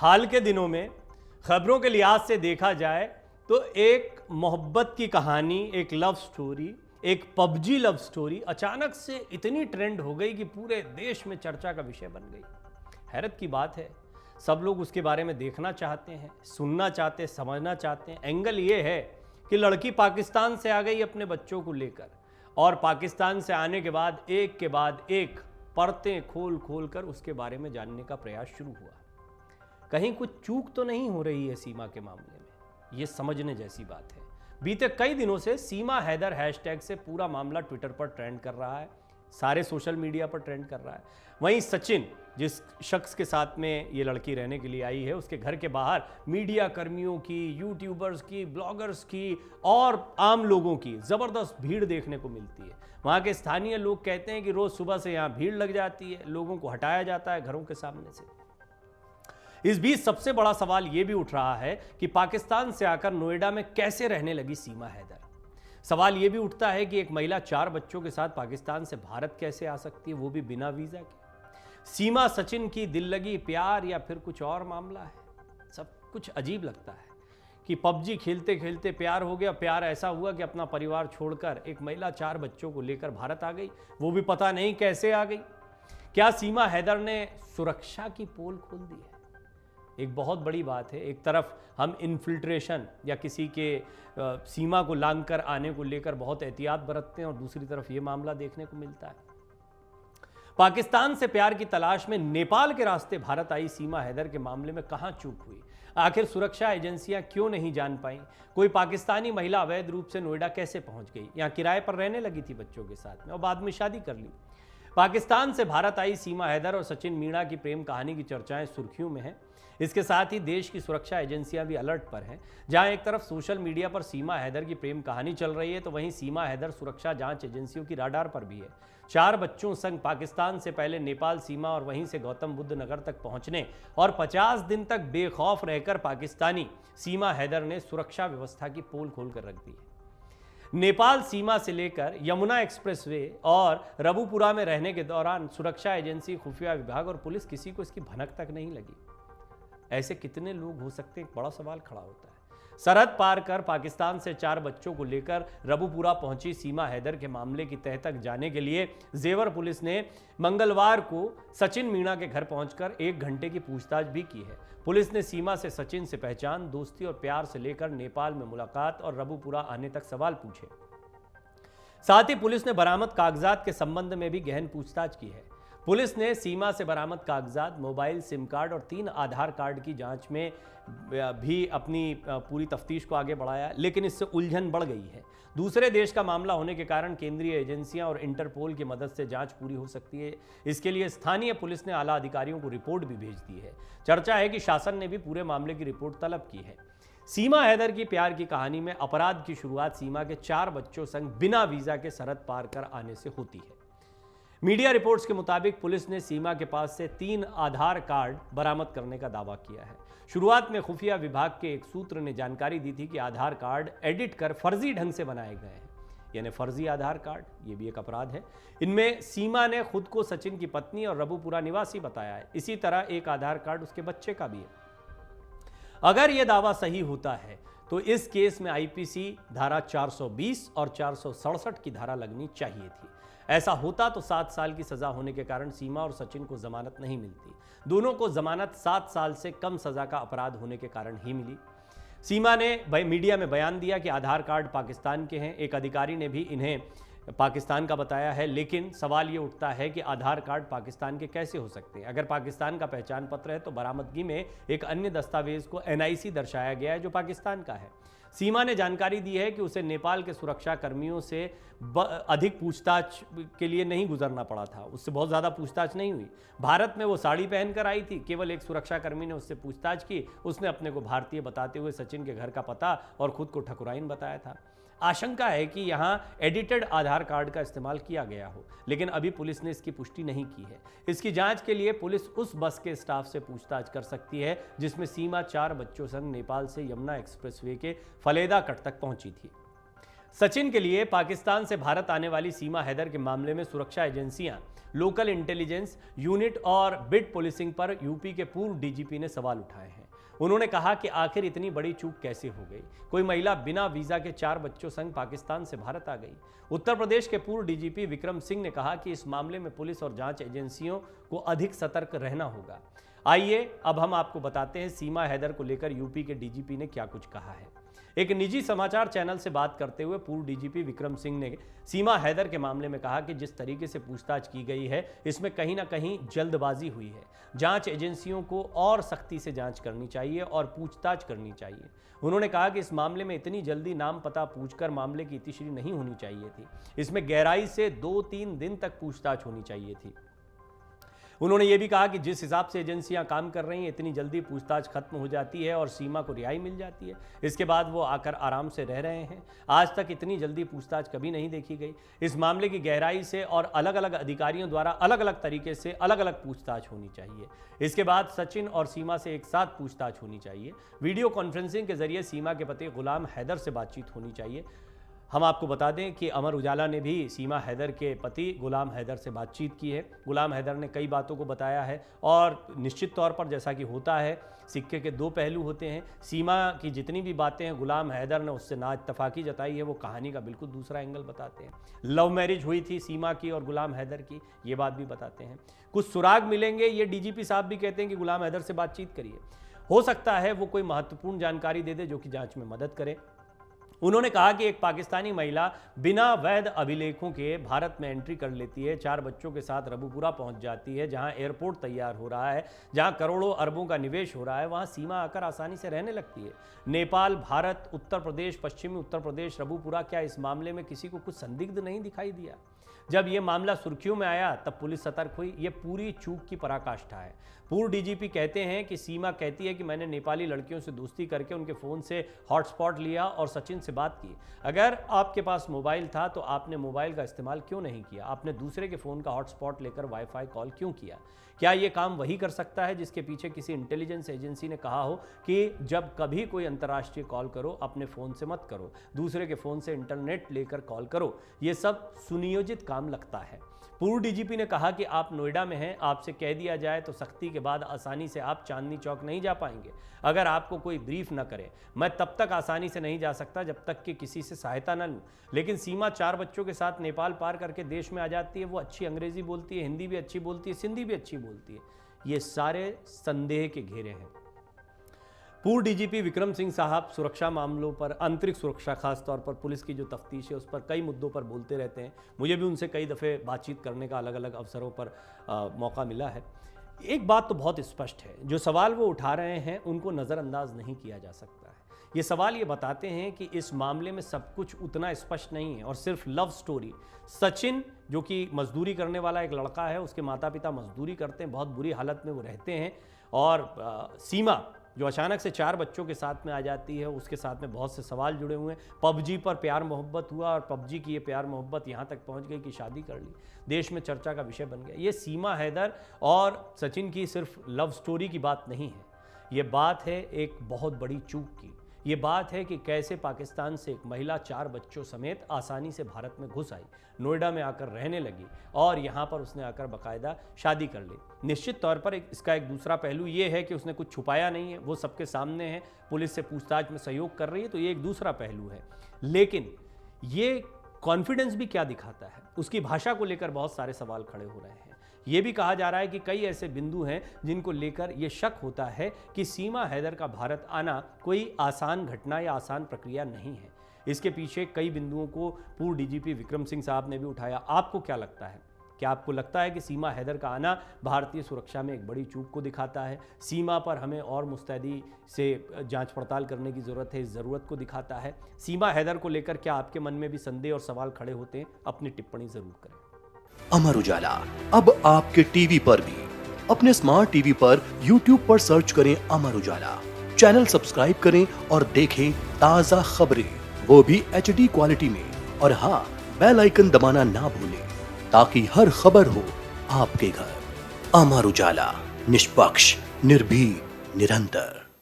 हाल के दिनों में खबरों के लिहाज से देखा जाए तो एक मोहब्बत की कहानी, एक लव स्टोरी, एक पबजी लव स्टोरी अचानक से इतनी ट्रेंड हो गई कि पूरे देश में चर्चा का विषय बन गई। हैरत की बात है, सब लोग उसके बारे में देखना चाहते हैं, सुनना चाहते हैं, समझना चाहते हैं। एंगल ये है कि लड़की पाकिस्तान से आ गई अपने बच्चों को लेकर, और पाकिस्तान से आने के बाद एक परतें खोल खोल कर उसके बारे में जानने का प्रयास शुरू हुआ। कहीं कुछ चूक तो नहीं हो रही है सीमा के मामले में, ये समझने जैसी बात है। बीते कई दिनों से सीमा हैदर हैशटैग से पूरा मामला ट्विटर पर ट्रेंड कर रहा है, सारे सोशल मीडिया पर ट्रेंड कर रहा है। वहीं सचिन, जिस शख्स के साथ में ये लड़की रहने के लिए आई है, उसके घर के बाहर मीडिया कर्मियों की, यूट्यूबर्स की, ब्लॉगर्स की और आम लोगों की ज़बरदस्त भीड़ देखने को मिलती है। वहाँ के स्थानीय लोग कहते हैं कि रोज़ सुबह से यहाँ भीड़ लग जाती है, लोगों को हटाया जाता है घरों के सामने से। इस बीच सबसे बड़ा सवाल यह भी उठ रहा है कि पाकिस्तान से आकर नोएडा में कैसे रहने लगी सीमा हैदर। सवाल यह भी उठता है कि एक महिला 4 बच्चों के साथ पाकिस्तान से भारत कैसे आ सकती है, वो भी बिना वीजा के। सीमा सचिन की दिल लगी प्यार या फिर कुछ और मामला है? सब कुछ अजीब लगता है कि पबजी खेलते खेलते प्यार हो गया। प्यार ऐसा हुआ कि अपना परिवार छोड़कर एक महिला 4 बच्चों को लेकर भारत आ गई, वो भी पता नहीं कैसे आ गई। क्या सीमा हैदर ने सुरक्षा की पोल खोल दी है? एक बहुत बड़ी बात है। एक तरफ हम इन्फिल्ट्रेशन या किसी के सीमा को लांघकर आने को लेकर बहुत एहतियात बरतते हैं, और दूसरी तरफ ये मामला देखने को मिलता है। पाकिस्तान से प्यार की तलाश में नेपाल के रास्ते भारत आई सीमा हैदर के मामले में कहां चूक हुई? आखिर सुरक्षा एजेंसियां क्यों नहीं जान पाई? कोई पाकिस्तानी महिला अवैध रूप से नोएडा कैसे पहुंच गई? यहां किराए पर रहने लगी थी बच्चों के साथ में और बाद में शादी कर ली। पाकिस्तान से भारत आई सीमा हैदर और सचिन मीणा की प्रेम कहानी की चर्चाएं सुर्खियों में हैं। इसके साथ ही देश की सुरक्षा एजेंसियां भी अलर्ट पर हैं। जहां एक तरफ सोशल मीडिया पर सीमा हैदर की प्रेम कहानी चल रही है, तो वहीं सीमा हैदर सुरक्षा जांच एजेंसियों की राडार पर भी है। 4 बच्चों संग पाकिस्तान से पहले नेपाल सीमा और वहीं से गौतम बुद्ध नगर तक पहुंचने और 50 दिन तक बेखौफ रहकर पाकिस्तानी सीमा हैदर ने सुरक्षा व्यवस्था की पोल खोल कर रख दी है। नेपाल सीमा से लेकर यमुना एक्सप्रेसवे और रबुपुरा में रहने के दौरान सुरक्षा एजेंसी, खुफिया विभाग और पुलिस, किसी को इसकी भनक तक नहीं लगी। ऐसे कितने लोग हो सकते हैं, एक बड़ा सवाल खड़ा होता है। सरहद पार कर पाकिस्तान से 4 बच्चों को लेकर रबुपुरा पहुंची सीमा हैदर के मामले की तह तक जाने के लिए जेवर पुलिस ने मंगलवार को सचिन मीणा के घर पहुंचकर 1 घंटे की पूछताछ भी की है। पुलिस ने सीमा से सचिन से पहचान, दोस्ती और प्यार से लेकर नेपाल में मुलाकात और रबुपुरा आने तक सवाल पूछे। साथ ही पुलिस ने बरामद कागजात के संबंध में भी गहन पूछताछ की है। पुलिस ने सीमा से बरामद कागजात, मोबाइल, सिम कार्ड और 3 आधार कार्ड की जांच में भी अपनी पूरी तफ्तीश को आगे बढ़ाया, लेकिन इससे उलझन बढ़ गई है। दूसरे देश का मामला होने के कारण केंद्रीय एजेंसियां और इंटरपोल की मदद से जांच पूरी हो सकती है। इसके लिए स्थानीय पुलिस ने आला अधिकारियों को रिपोर्ट भी भेज दी है। चर्चा है कि शासन ने भी पूरे मामले की रिपोर्ट तलब की है। सीमा हैदर की प्यार की कहानी में अपराध की शुरुआत सीमा के 4 बच्चों संग बिना वीजा के सरहद पार कर आने से होती है। मीडिया रिपोर्ट्स के मुताबिक पुलिस ने सीमा के पास से 3 आधार कार्ड बरामद करने का दावा किया है। शुरुआत में खुफिया विभाग के एक सूत्र ने जानकारी दी थी कि आधार कार्ड एडिट कर फर्जी ढंग से बनाए गए हैं, यानी फर्जी आधार कार्ड, ये भी एक अपराध है। इनमें सीमा ने खुद को सचिन की पत्नी और रबुपुरा निवासी बताया है। इसी तरह एक आधार कार्ड उसके बच्चे का भी है। अगर यह दावा सही होता है तो इस केस में आईपीसी धारा 420 और 467 की धारा लगनी चाहिए थी। ऐसा होता तो 7 साल की सजा होने के कारण सीमा और सचिन को जमानत नहीं मिलती। दोनों को जमानत 7 साल से कम सजा का अपराध होने के कारण ही मिली। सीमा ने मीडिया में बयान दिया कि आधार कार्ड पाकिस्तान के हैं। एक अधिकारी ने भी इन्हें पाकिस्तान का बताया है, लेकिन सवाल ये उठता है कि आधार कार्ड पाकिस्तान के कैसे हो सकते हैं? अगर पाकिस्तान का पहचान पत्र है तो बरामदगी में एक अन्य दस्तावेज को एनआईसी दर्शाया गया है जो पाकिस्तान का है। सीमा ने जानकारी दी है कि उसे नेपाल के सुरक्षा कर्मियों से अधिक पूछताछ के लिए नहीं गुजरना पड़ा था, उससे बहुत ज़्यादा पूछताछ नहीं हुई। भारत में वो साड़ी पहनकर आई थी, केवल एक सुरक्षा कर्मी ने उससे पूछताछ की। उसने अपने को भारतीय बताते हुए सचिन के घर का पता और खुद को ठकुराइन बताया था। आशंका है कि यहां एडिटेड आधार कार्ड का इस्तेमाल किया गया हो, लेकिन अभी पुलिस ने इसकी पुष्टि नहीं की है। इसकी जांच के लिए पुलिस उस बस के स्टाफ से पूछताछ कर सकती है जिसमें सीमा 4 बच्चों संग नेपाल से यमुना एक्सप्रेसवे के फलेदा कट तक पहुंची थी। सचिन के लिए पाकिस्तान से भारत आने वाली सीमा हैदर के मामले में सुरक्षा एजेंसियां, लोकल इंटेलिजेंस यूनिट और बिट पुलिसिंग पर यूपी के पूर्व डीजीपी ने सवाल उठाए हैं। उन्होंने कहा कि आखिर इतनी बड़ी चूक कैसे हो गई। कोई महिला बिना वीजा के 4 बच्चों संग पाकिस्तान से भारत आ गई। उत्तर प्रदेश के पूर्व डीजीपी विक्रम सिंह ने कहा कि इस मामले में पुलिस और जांच एजेंसियों को अधिक सतर्क रहना होगा। आइए अब हम आपको बताते हैं सीमा हैदर को लेकर यूपी के डीजीपी ने क्या कुछ कहा है। एक निजी समाचार चैनल से बात करते हुए पूर्व डीजीपी विक्रम सिंह ने सीमा हैदर के मामले में कहा कि जिस तरीके से पूछताछ की गई है, इसमें कहीं ना कहीं जल्दबाजी हुई है। जांच एजेंसियों को और सख्ती से जांच करनी चाहिए और पूछताछ करनी चाहिए। उन्होंने कहा कि इस मामले में इतनी जल्दी नाम पता पूछकर मामले की इतिश्री नहीं होनी चाहिए थी। इसमें गहराई से 2-3 दिन तक पूछताछ होनी चाहिए थी। उन्होंने ये भी कहा कि जिस हिसाब से एजेंसियां काम कर रही हैं, इतनी जल्दी पूछताछ खत्म हो जाती है और सीमा को रिहाई मिल जाती है। इसके बाद वो आकर आराम से रह रहे हैं। आज तक इतनी जल्दी पूछताछ कभी नहीं देखी गई। इस मामले की गहराई से और अलग अलग अधिकारियों द्वारा अलग अलग तरीके से अलग अलग पूछताछ होनी चाहिए। इसके बाद सचिन और सीमा से एक साथ पूछताछ होनी चाहिए। वीडियो कॉन्फ्रेंसिंग के जरिए सीमा के पति गुलाम हैदर से बातचीत होनी चाहिए। हम आपको बता दें कि अमर उजाला ने भी सीमा हैदर के पति गुलाम हैदर से बातचीत की है। गुलाम हैदर ने कई बातों को बताया है और निश्चित तौर पर जैसा कि होता है, सिक्के के 2 पहलू होते हैं। सीमा की जितनी भी बातें हैं गुलाम हैदर ने उससे ना इत्तफाकी जताई है, वो कहानी का बिल्कुल दूसरा एंगल बताते हैं। लव मैरिज हुई थी सीमा की और गुलाम हैदर की, ये बात भी बताते हैं। कुछ सुराग मिलेंगे, ये डीजीपी साहब भी कहते हैं कि गुलाम हैदर से बातचीत करिए। हो सकता है वो कोई महत्वपूर्ण जानकारी दे दे जो कि जांच में मदद करे। उन्होंने कहा कि एक पाकिस्तानी महिला बिना वैध अभिलेखों के भारत में एंट्री कर लेती है, 4 बच्चों के साथ रबुपुरा पहुंच जाती है, जहां एयरपोर्ट तैयार हो रहा है, जहां करोड़ों अरबों का निवेश हो रहा है, वहां सीमा आकर आसानी से रहने लगती है। नेपाल, भारत, उत्तर प्रदेश, पश्चिमी उत्तर प्रदेश, रबुपुरा, क्या इस मामले में किसी को कुछ संदिग्ध नहीं दिखाई दिया? जब यह मामला सुर्खियों में आया तब पुलिस सतर्क हुई। यह पूरी चूक की पराकाष्ठा है। पूर्व डीजीपी कहते हैं कि सीमा कहती है कि मैंने नेपाली लड़कियों से दोस्ती करके उनके फ़ोन से हॉटस्पॉट लिया और सचिन से बात की। अगर आपके पास मोबाइल था तो आपने मोबाइल का इस्तेमाल क्यों नहीं किया? आपने दूसरे के फ़ोन का हॉटस्पॉट लेकर वाईफाई कॉल क्यों किया? क्या ये काम वही कर सकता है जिसके पीछे किसी इंटेलिजेंस एजेंसी ने कहा हो कि जब कभी कोई अंतर्राष्ट्रीय कॉल करो अपने फ़ोन से मत करो, दूसरे के फ़ोन से इंटरनेट लेकर कॉल करो? ये सब सुनियोजित काम लगता है। पूर्व डीजीपी ने कहा कि आप नोएडा में हैं, आपसे कह दिया जाए तो सख्ती के बाद आसानी से आप चांदनी चौक नहीं जा पाएंगे अगर आपको कोई ब्रीफ न करे। मैं तब तक आसानी से नहीं जा सकता जब तक कि किसी से सहायता न लूँ। लेकिन सीमा 4 बच्चों के साथ नेपाल पार करके देश में आ जाती है। वो अच्छी अंग्रेजी बोलती है, हिंदी भी अच्छी बोलती है, सिंधी भी अच्छी बोलती है। ये सारे संदेह के घेरे हैं। पूर्व डीजीपी विक्रम सिंह साहब सुरक्षा मामलों पर, आंतरिक सुरक्षा खास तौर पर पुलिस की जो तफ्तीश है उस पर कई मुद्दों पर बोलते रहते हैं। मुझे भी उनसे कई दफ़े बातचीत करने का अलग अलग अवसरों पर मौका मिला है। एक बात तो बहुत स्पष्ट है, जो सवाल वो उठा रहे हैं उनको नज़रअंदाज नहीं किया जा सकता है। ये सवाल ये बताते हैं कि इस मामले में सब कुछ उतना स्पष्ट नहीं है और सिर्फ लव स्टोरी। सचिन जो कि मजदूरी करने वाला एक लड़का है, उसके माता पिता मजदूरी करते हैं, बहुत बुरी हालत में वो रहते हैं, और सीमा जो अचानक से 4 बच्चों के साथ में आ जाती है, उसके साथ में बहुत से सवाल जुड़े हुए हैं। पबजी पर प्यार मोहब्बत हुआ और पबजी की ये प्यार मोहब्बत यहाँ तक पहुँच गई कि शादी कर ली, देश में चर्चा का विषय बन गया। ये सीमा हैदर और सचिन की सिर्फ लव स्टोरी की बात नहीं है, ये बात है एक बहुत बड़ी चूक की। ये बात है कि कैसे पाकिस्तान से एक महिला 4 बच्चों समेत आसानी से भारत में घुस आई, नोएडा में आकर रहने लगी और यहाँ पर उसने आकर बाकायदा शादी कर ली। निश्चित तौर पर इसका एक दूसरा पहलू ये है कि उसने कुछ छुपाया नहीं है, वो सबके सामने है, पुलिस से पूछताछ में सहयोग कर रही है, तो ये एक दूसरा पहलू है। लेकिन ये कॉन्फिडेंस भी क्या दिखाता है, उसकी भाषा को लेकर बहुत सारे सवाल खड़े हो रहे हैं। ये भी कहा जा रहा है कि कई ऐसे बिंदु हैं जिनको लेकर ये शक होता है कि सीमा हैदर का भारत आना कोई आसान घटना या आसान प्रक्रिया नहीं है। इसके पीछे कई बिंदुओं को पूर्व डीजीपी विक्रम सिंह साहब ने भी उठाया। आपको क्या लगता है? क्या आपको लगता है कि सीमा हैदर का आना भारतीय सुरक्षा में एक बड़ी चूक को दिखाता है? सीमा पर हमें और मुस्तैदी से जांच पड़ताल करने की ज़रूरत है, इस ज़रूरत को दिखाता है? सीमा हैदर को लेकर क्या आपके मन में भी संदेह और सवाल खड़े होते हैं? अपनी टिप्पणी ज़रूर करें। अमर उजाला अब आपके टीवी पर भी। अपने स्मार्ट टीवी पर YouTube पर सर्च करें अमर उजाला, चैनल सब्सक्राइब करें और देखें ताज़ा खबरें, वो भी HD क्वालिटी में। और हाँ, बेल आइकन दबाना ना भूलें ताकि हर खबर हो आपके घर। अमर उजाला, निष्पक्ष, निर्भीक, निरंतर।